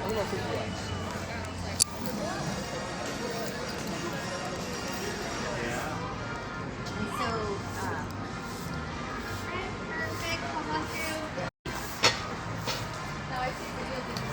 And so, perfect. Come on through. Now I see videos of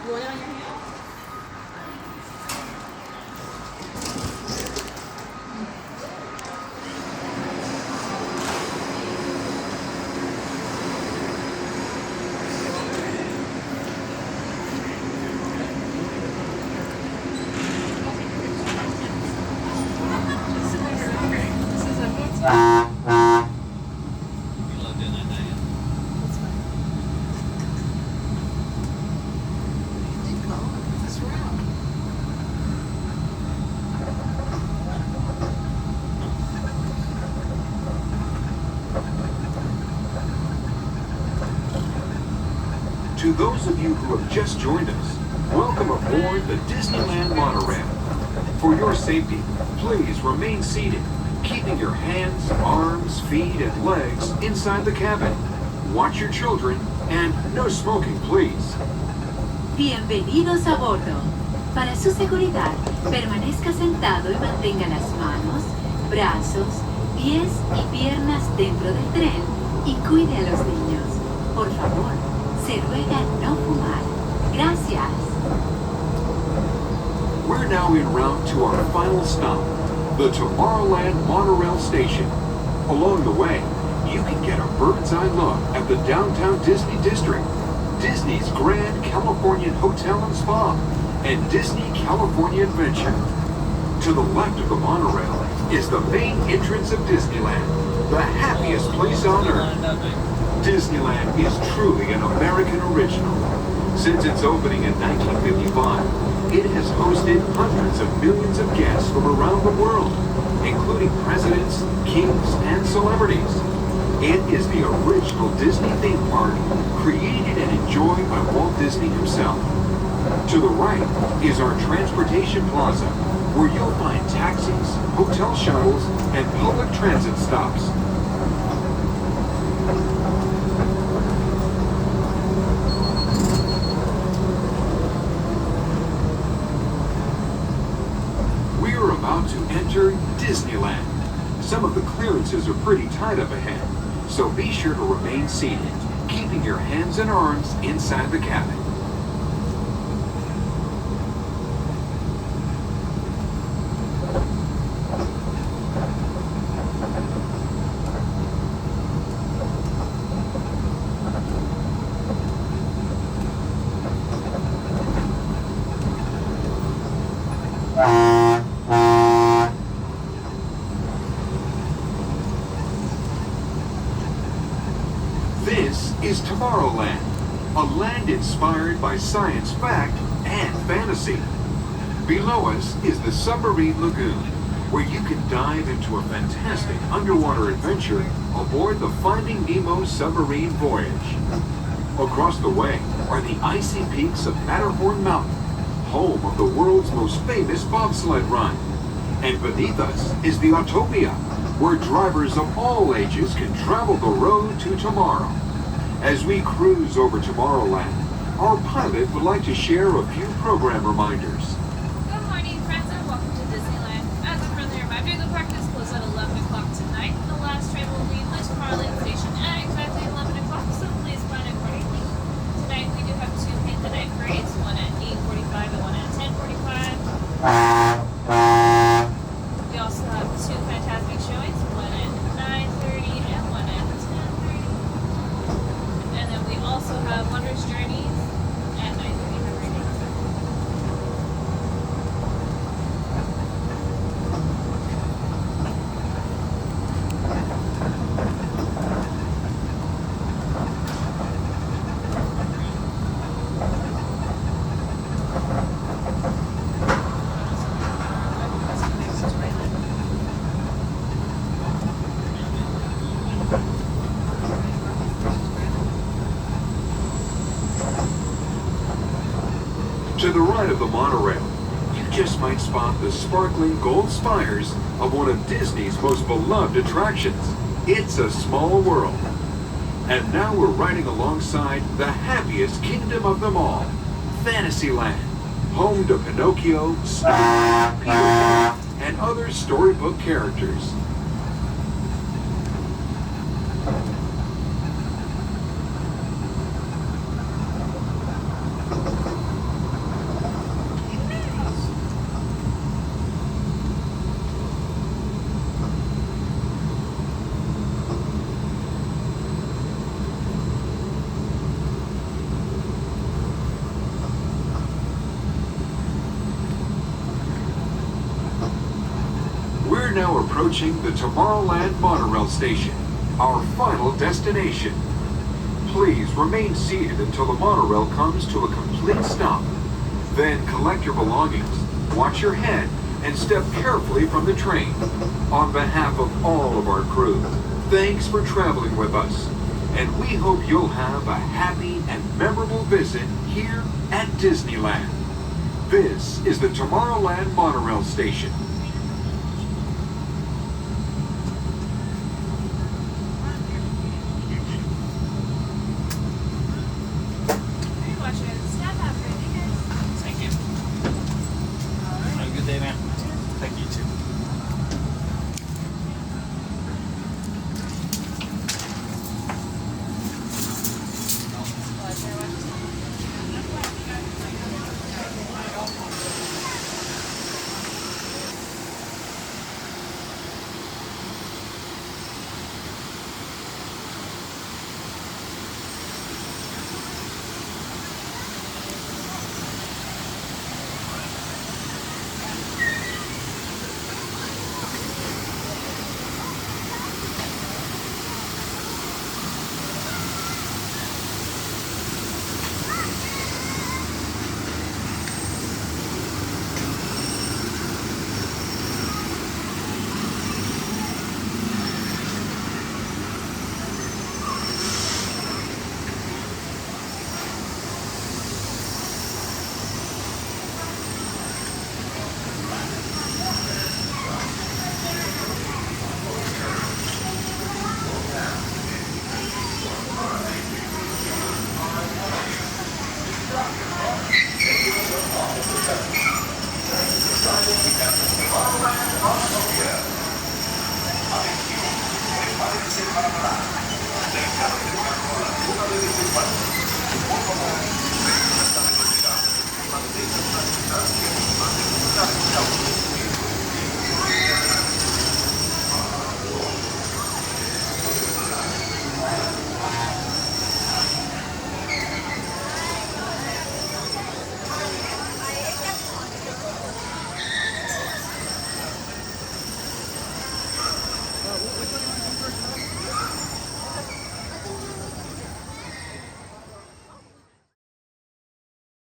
You want it on your hand? To those of you who have just joined us, welcome aboard the Disneyland Monorail. For your safety, please remain seated, keeping your hands, arms, feet, and legs inside the cabin. Watch your children, and no smoking, please. Bienvenidos a bordo. Para su seguridad, permanezca sentado y mantenga las manos, brazos, pies y piernas dentro del tren y cuide a los niños. Por favor, se ruega no fumar. Gracias. We're now en route to our final stop, the Tomorrowland Monorail Station. Along the way, you can get a bird's eye look at the downtown Disney District, Disney's Grand Californian Hotel and Spa, and Disney California Adventure. To the left of the monorail is the main entrance of Disneyland, the happiest place on earth. Disneyland is truly an American original. Since its opening in 1955, it has hosted hundreds of millions of guests from around the world, including presidents, kings, and celebrities. It is the original Disney theme park, created and enjoyed by Walt Disney himself. To the right is our transportation plaza, where you'll find taxis, hotel shuttles, and public transit stops. We're about to enter Disneyland. Some of the clearances are pretty tight up ahead, so be sure to remain seated, keeping your hands and arms inside the cabin. This is Tomorrowland, a land inspired by science fact and fantasy. Below us is the Submarine Lagoon, where you can dive into a fantastic underwater adventure aboard the Finding Nemo submarine voyage. Across the way are the icy peaks of Matterhorn Mountain, home of the world's most famous bobsled run. And beneath us is the Autopia, where drivers of all ages can travel the road to tomorrow. As we cruise over Tomorrowland, our pilot would like to share a few program reminders. Good morning, friends, and welcome to Disneyland. As a friendly reminder, the park is closed at 11 o'clock tonight. The last train will leave the Tomorrowland station at exactly 11 o'clock, so please plan accordingly. Tonight we do have two paint the night parades, one at 8:45 and one at 10:45. We also have two Fantasmic showings, one at 9:30 and one at 10:30. And then we also have Wondrous Journeys at 9:30 every day. To the right of the monorail, you just might spot the sparkling gold spires of one of Disney's most beloved attractions. It's a small world. And now we're riding alongside the happiest kingdom of them all, Fantasyland, home to Pinocchio, Snow, Peter Pan, and other storybook characters. We're now approaching the Tomorrowland Monorail station, our final destination. Please remain seated until the monorail comes to a complete stop. Then collect your belongings, watch your head, and step carefully from the train. On behalf of all of our crew, thanks for traveling with us, and we hope you'll have a happy and memorable visit here at Disneyland. This is the Tomorrowland Monorail station. Thank you. Have a good day, man. Thank you too.